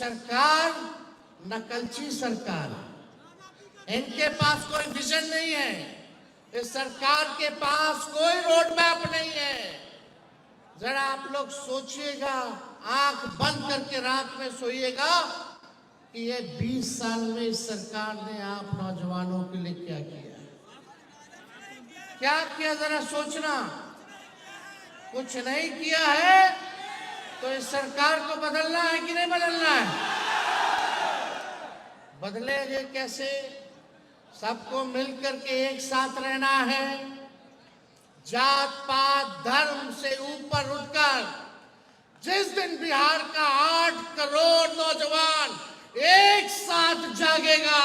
सरकार नकलची सरकार, इनके पास कोई विजन नहीं है। इस सरकार के पास कोई रोड मैप नहीं है। जरा आप लोग सोचिएगा, आंख बंद करके रात में सोइएगा कि ये 20 साल में इस सरकार ने आप नौजवानों के लिए क्या किया, क्या किया। जरा सोचना, कुछ नहीं किया है तो इस सरकार को बदलना है कि नहीं बदलना है। बदलेंगे कैसे? सबको मिलकर के एक साथ रहना है। जात पात धर्म से ऊपर उठकर जिस दिन बिहार का 8 करोड़ नौजवान एक साथ जागेगा,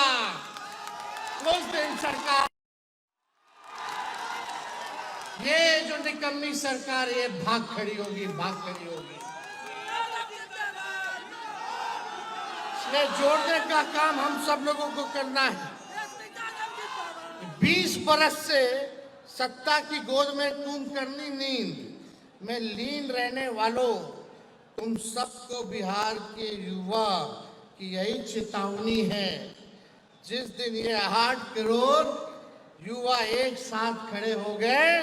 उस दिन सरकार, ये जो निकम्मी सरकार, ये भाग खड़ी होगी, भाग खड़ी होगी। इसलिए जोड़ने का काम हम सब लोगों को करना है। 20 बरस से सत्ता की गोद में तुम करनी नींद में लीन रहने वालों, तुम सबको बिहार के युवा की यही चेतावनी है। जिस दिन ये 8 करोड़ युवा एक साथ खड़े हो गए,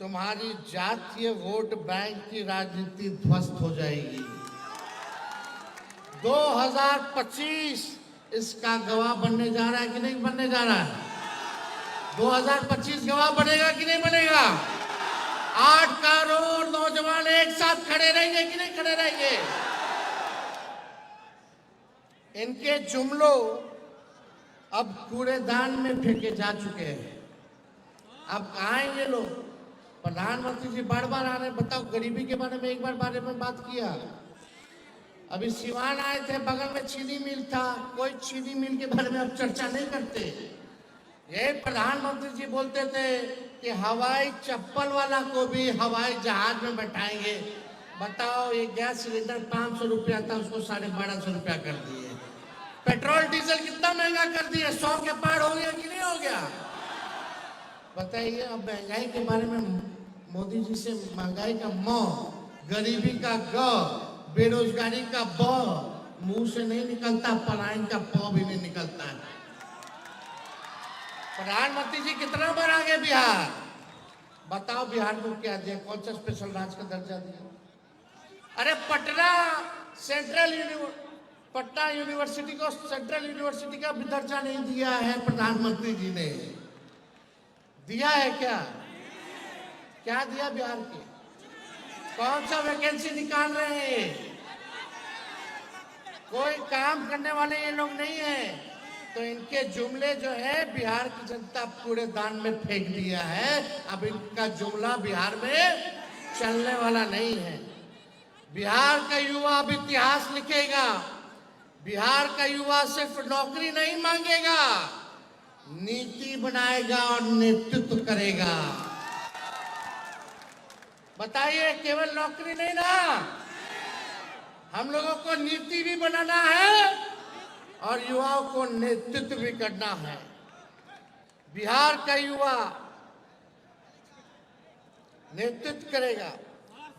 तुम्हारी जातीय वोट बैंक की राजनीति ध्वस्त हो जाएगी। 2025 इसका गवाह बनने जा रहा है कि नहीं बनने जा रहा है? 2025 गवाह बनेगा कि नहीं बनेगा? 8 करोड़ नौजवान एक साथ खड़े रहेंगे कि नहीं खड़े रहेंगे? इनके जुमलों अब कूड़ेदान में फेंके जा चुके हैं। अब कहाँ हैं ये लोग? प्रधानमंत्री जी बार बार आ रहे हैं। बताओ, गरीबी के बारे में बात किया। अभी सिवान आए थे, बगल में चीनी मिल था, कोई चीनी मिल के बारे में अब चर्चा नहीं करते। ये प्रधानमंत्री जी बोलते थे कि हवाई चप्पल वाला को भी हवाई जहाज में बैठाएंगे। बताओ, ये गैस सिलेंडर 500 रुपया था, उसको 1250 रुपया कर दिए। पेट्रोल डीजल कितना महंगा कर दिया, 100 के पार हो गया कि नहीं हो गया? बताइए। अब महंगाई के बारे में मोदी जी से महंगाई का म, गरीबी का ग, बेरोजगारी का ब मुंह से नहीं निकलता, पलायन का प भी नहीं निकलता है। प्रधानमंत्री जी कितना बार आ गए बिहार? बताओ, बिहार को क्या दिया? कौन सा स्पेशल राज्य का दर्जा दिया? अरे पटना यूनिवर्सिटी को सेंट्रल यूनिवर्सिटी का भी दर्जा नहीं दिया है प्रधानमंत्री जी ने। दिया है क्या? क्या दिया बिहार के? कौन सा वैकेंसी निकाल रहे हैं? कोई काम करने वाले ये लोग नहीं है। तो इनके जुमले जो है बिहार की जनता कूड़ेदान में फेंक दिया है। अब इनका जुमला बिहार में चलने वाला नहीं है। बिहार का युवा अब इतिहास लिखेगा। बिहार का युवा सिर्फ नौकरी नहीं मांगेगा, नीति बनाएगा और नेतृत्व करेगा। बताइए, केवल नौकरी नहीं ना, हम लोगों को नीति भी बनाना है और युवाओं को नेतृत्व भी करना है। बिहार का युवा नेतृत्व करेगा।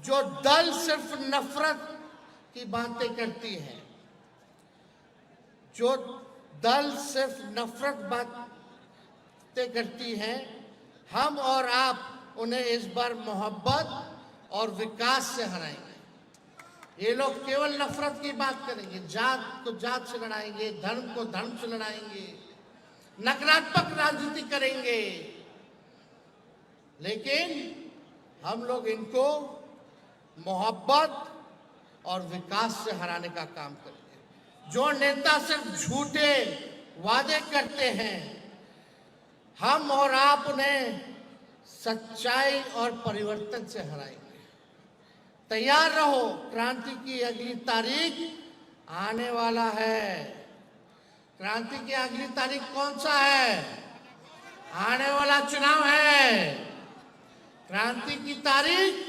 जो दल सिर्फ नफरत की बातें करती है, जो दल सिर्फ नफरत बातें करती है, हम और आप उन्हें इस बार मोहब्बत और विकास से हराएंगे। ये लोग केवल नफरत की बात करेंगे, जात को जात से लड़ाएंगे, धर्म को धर्म से लड़ाएंगे, नकारात्मक राजनीति करेंगे। लेकिन हम लोग इनको मोहब्बत और विकास से हराने का काम करेंगे। जो नेता सिर्फ झूठे वादे करते हैं, हम और आप उन्हें सच्चाई और परिवर्तन से हराएंगे। तैयार रहो, क्रांति की अगली तारीख आने वाला है। क्रांति की अगली तारीख कौन सा है? आने वाला चुनाव है। क्रांति की तारीख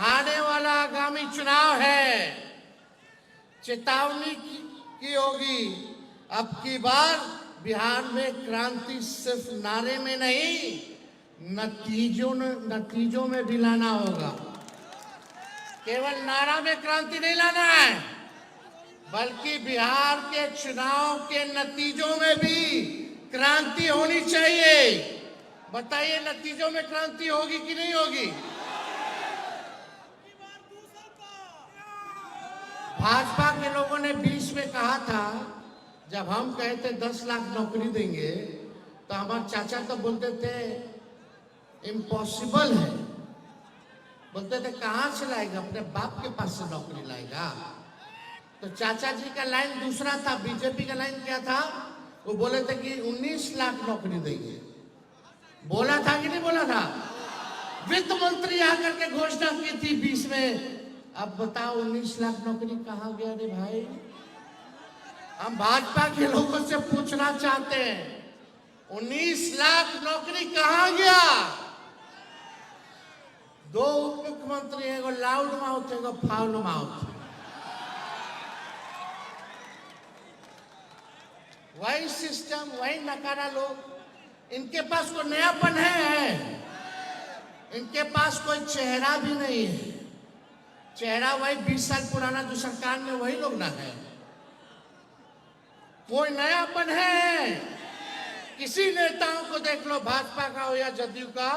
आने वाला आगामी चुनाव है। चेतावनी की होगी। अब की बार बिहार में क्रांति सिर्फ नारे में नहीं, नतीजों में भी लाना होगा। केवल नारा में क्रांति नहीं लाना है, बल्कि बिहार के चुनाव के नतीजों में भी क्रांति होनी चाहिए। बताइए, नतीजों में क्रांति होगी कि नहीं होगी? भाजपा के लोगों ने 20 में कहा था, जब हम कहे थे 10 लाख नौकरी देंगे, तो हमारे चाचा तो बोलते थे इम्पॉसिबल है। बोलते थे कहां से लाएगा, अपने बाप के पास से नौकरी लाएगा। तो चाचा जी का लाइन दूसरा था। बीजेपी का लाइन क्या था? वो बोले थे कि 19 लाख नौकरी देंगे। बोला था कि नहीं बोला था? वित्त मंत्री आकर के घोषणा की थी 20 में। अब बताओ 19 लाख नौकरी कहां गया रे भाई? हम भाजपा के लोगों से पूछना चाहते हैं, 19 लाख नौकरी कहां गया? 2 उप मुख्यमंत्री है, वो लाउड माउथ है, वो फाउल माउथ। वही सिस्टम, वही नकारा लोग। इनके पास कोई नयापन है? इनके पास कोई चेहरा भी नहीं है। चेहरा वही 20 साल पुराना जो सरकार में, वही लोग ना है। कोई नयापन है? किसी नेताओं को देख लो, भाजपा का हो या जदयू का,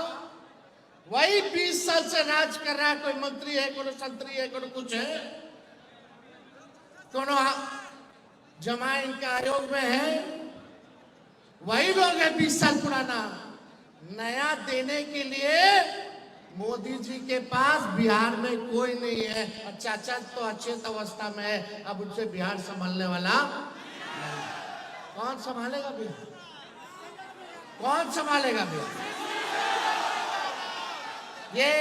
वही 20 साल से राज कर रहा है। कोई मंत्री है, कोई संतरी है, कोई कुछ है, कोनो जमा इनका आयोग में है, वही लोग है 20 साल पुराना। नया देने के लिए मोदी जी के पास बिहार में कोई नहीं है। और चाचा तो अच्छे अवस्था में है, अब उनसे बिहार संभालने वाला कौन संभालेगा? बिहार कौन संभालेगा? बिहार ये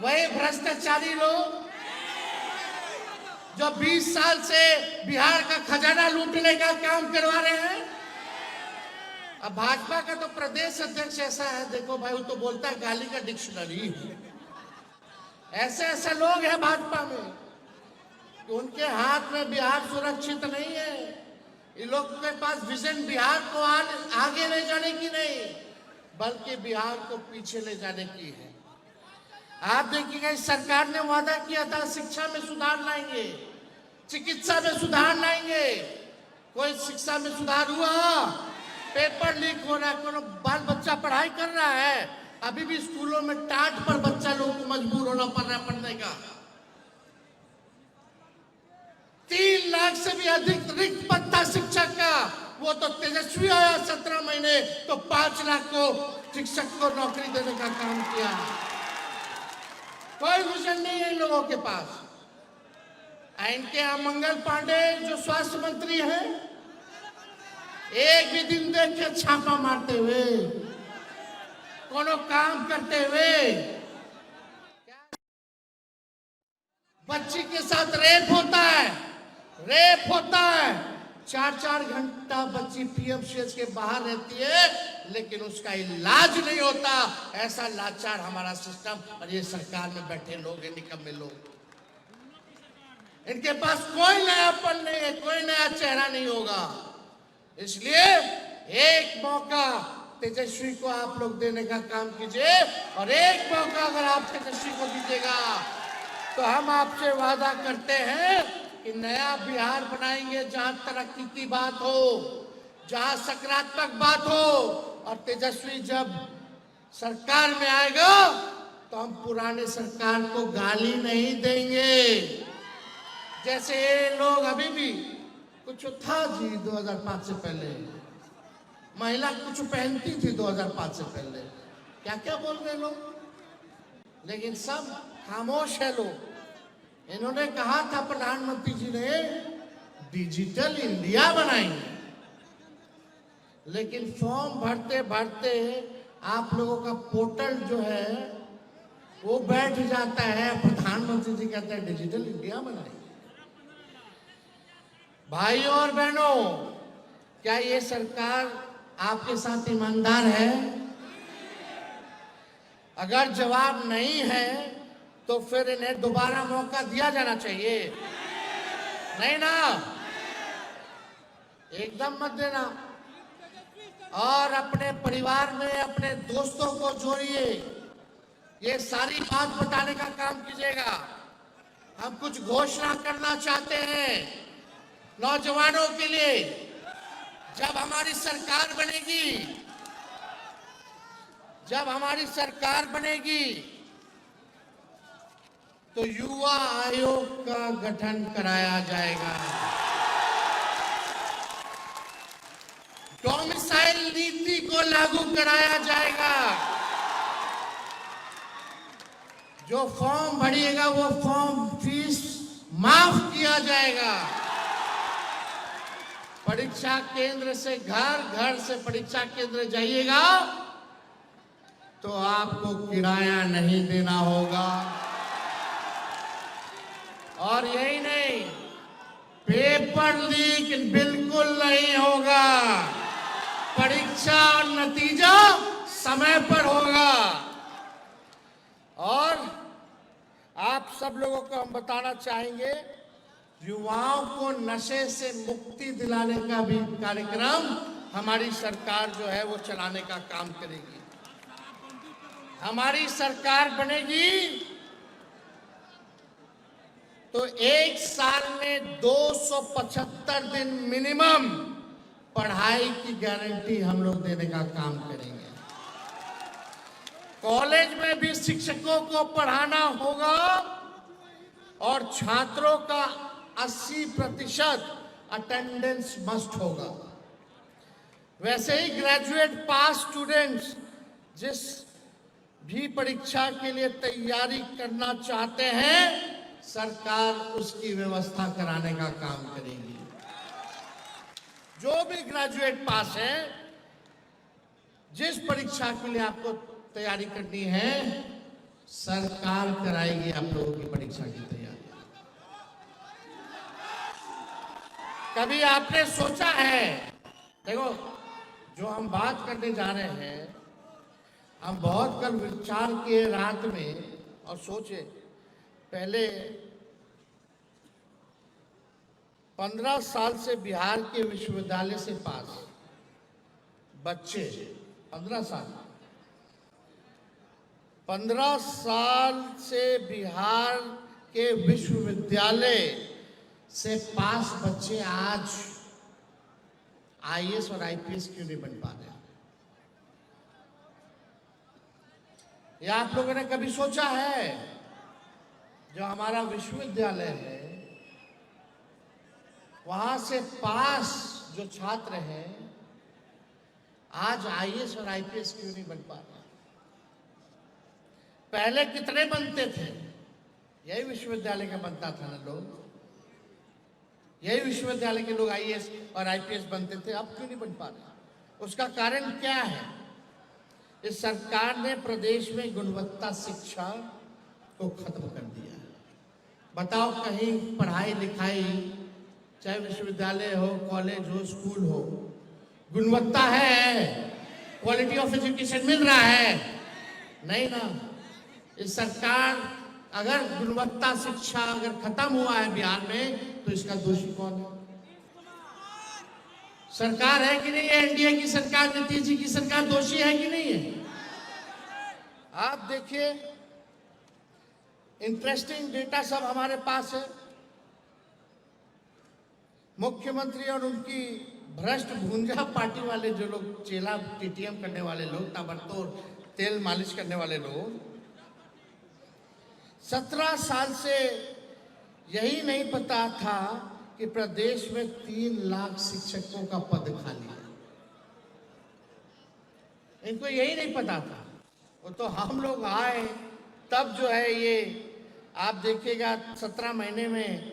वही भ्रष्टाचारी लोग जो 20 साल से बिहार का खजाना लूटने का काम करवा रहे हैं। अब भाजपा का तो प्रदेश अध्यक्ष ऐसा है, देखो भाई, वो तो बोलता है गाली का डिक्शनरी। ऐसे ऐसे लोग हैं भाजपा में कि उनके हाथ में बिहार सुरक्षित नहीं है। इन लोग के पास विजन बिहार को आगे ले जाने की नहीं, बल्कि बिहार को पीछे ले जाने की है। आप देखिएगा, इस सरकार ने वादा किया था शिक्षा में सुधार लाएंगे, चिकित्सा में सुधार लाएंगे। कोई शिक्षा में सुधार हुआ? पेपर लीक हो रहा है, कोनो बाल बच्चा पढ़ाई कर रहा है, अभी भी स्कूलों में टाट पर बच्चा लोगों को मजबूर होना पड़ रहा है पढ़ने का। 3 लाख से भी अधिक रिक्त पद था शिक्षक का, वो तो तेजस्वी आया 17 महीने, तो 5 लाख को शिक्षक को नौकरी देने का काम किया। कोई विजन नहीं है इन लोगों के पास। इनके यहाँ मंगल पांडे जो स्वास्थ्य मंत्री हैं, एक भी दिन देख के छापा मारते हुए, कोनो काम करते हुए। बच्ची के साथ रेप होता है, 4-4 घंटा बच्ची पीएमसीएच के बाहर रहती है, लेकिन उसका इलाज नहीं होता। ऐसा लाचार हमारा सिस्टम। और ये सरकार में बैठे लोग हैं, निकम्मे लोग। इनके पास कोई नयापन नहीं है, कोई नया चेहरा नहीं होगा। इसलिए एक मौका तेजस्वी को आप लोग देने का काम कीजिए, और एक मौका अगर आप तेजस्वी को दीजिएगा तो हम आपसे वादा करते हैं कि नया बिहार बनाएंगे, जहां तरक्की की बात हो, जहां सकारात्मक बात हो। और तेजस्वी जब सरकार में आएगा तो हम पुराने सरकार को गाली नहीं देंगे। जैसे ये लोग अभी भी कुछ था जी 2005 से पहले, महिला कुछ पहनती थी 2005 से पहले, क्या क्या बोल रहे लोग, लेकिन सब खामोश है लोग। इन्होंने कहा था, प्रधानमंत्री जी ने, डिजिटल इंडिया बनाएंगे, लेकिन फॉर्म भरते भरते आप लोगों का पोर्टल जो है वो बैठ जाता है। प्रधानमंत्री जी कहते हैं डिजिटल इंडिया बनाएंगे। भाइयों और बहनों, क्या ये सरकार आपके साथ ईमानदार है? अगर जवाब नहीं है तो फिर इन्हें दोबारा मौका दिया जाना चाहिए। नहीं ना? एकदम मत देना। और अपने परिवार में अपने दोस्तों को जोड़िए, ये सारी बात बताने का काम कीजिएगा। हम कुछ घोषणा करना चाहते हैं। नौजवानों के लिए जब हमारी सरकार बनेगी, तो युवा आयोग का गठन कराया जाएगा। डोमिसाइल नीति को लागू कराया जाएगा। जो फॉर्म भरिएगा वो फॉर्म फीस माफ किया जाएगा। परीक्षा केंद्र से घर से परीक्षा केंद्र जाइएगा तो आपको किराया नहीं देना होगा। और यही नहीं, पेपर लीक बिल्कुल नहीं होगा। परीक्षा और नतीजा समय पर होगा। और आप सब लोगों को हम बताना चाहेंगे, युवाओं को नशे से मुक्ति दिलाने का भी कार्यक्रम हमारी सरकार जो है वो चलाने का काम करेगी। हमारी सरकार बनेगी तो एक साल में 275 दिन मिनिमम पढ़ाई की गारंटी हम लोग देने का काम करेंगे। कॉलेज में भी शिक्षकों को पढ़ाना होगा और छात्रों का 80% अटेंडेंस मस्ट होगा। वैसे ही ग्रेजुएट पास स्टूडेंट्स जिस भी परीक्षा के लिए तैयारी करना चाहते हैं, सरकार उसकी व्यवस्था कराने का काम करेगी। जो भी ग्रेजुएट पास है, जिस परीक्षा के लिए आपको तैयारी करनी है, सरकार कराएगी आप लोगों की परीक्षा की तैयारी। कभी आपने सोचा है, देखो जो हम बात करने जा रहे हैं, हम बहुत कल विचार किए रात में और सोचे, पहले 15 साल से बिहार के विश्वविद्यालय से पास बच्चे 15 साल से बिहार के विश्वविद्यालय से पास बच्चे आज आईएएस और आईपीएस क्यों नहीं बन पा रहे? या आप लोगों ने कभी सोचा है, जो हमारा विश्वविद्यालय है वहां से पास जो छात्र हैं आज आईएएस और आईपीएस क्यों नहीं बन पा रहे? पहले कितने बनते थे? यही विश्वविद्यालय का बनता था ना लोग, यही विश्वविद्यालय के लोग आईएएस और आईपीएस बनते थे। अब क्यों नहीं बन पा रहे? उसका कारण क्या है? इस सरकार ने प्रदेश में गुणवत्ता शिक्षा को खत्म कर दिया। बताओ, कहीं पढ़ाई लिखाई, चाहे विश्वविद्यालय हो, कॉलेज हो, स्कूल हो, गुणवत्ता है? क्वालिटी ऑफ एजुकेशन मिल रहा है? नहीं ना। इस सरकार, अगर गुणवत्ता शिक्षा अगर खत्म हुआ है बिहार में, तो इसका दोषी कौन है? सरकार है कि नहीं है? एनडीए की सरकार, नीतीश जी की सरकार दोषी है कि नहीं है? आप देखिए, इंटरेस्टिंग डेटा सब हमारे पास है। मुख्यमंत्री और उनकी भ्रष्ट भुंजा पार्टी वाले जो लोग, चेला टीटीएम करने वाले लोग, ताबड़तोड़ तेल मालिश करने वाले लोग, 17 साल से यही नहीं पता था कि प्रदेश में 3 लाख शिक्षकों का पद खाली है। इनको यही नहीं पता था। वो तो हम लोग आए तब जो है ये आप देखिएगा 17 महीने में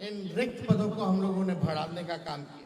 इन रिक्त पदों को हम लोगों ने बढ़ाने का काम किया।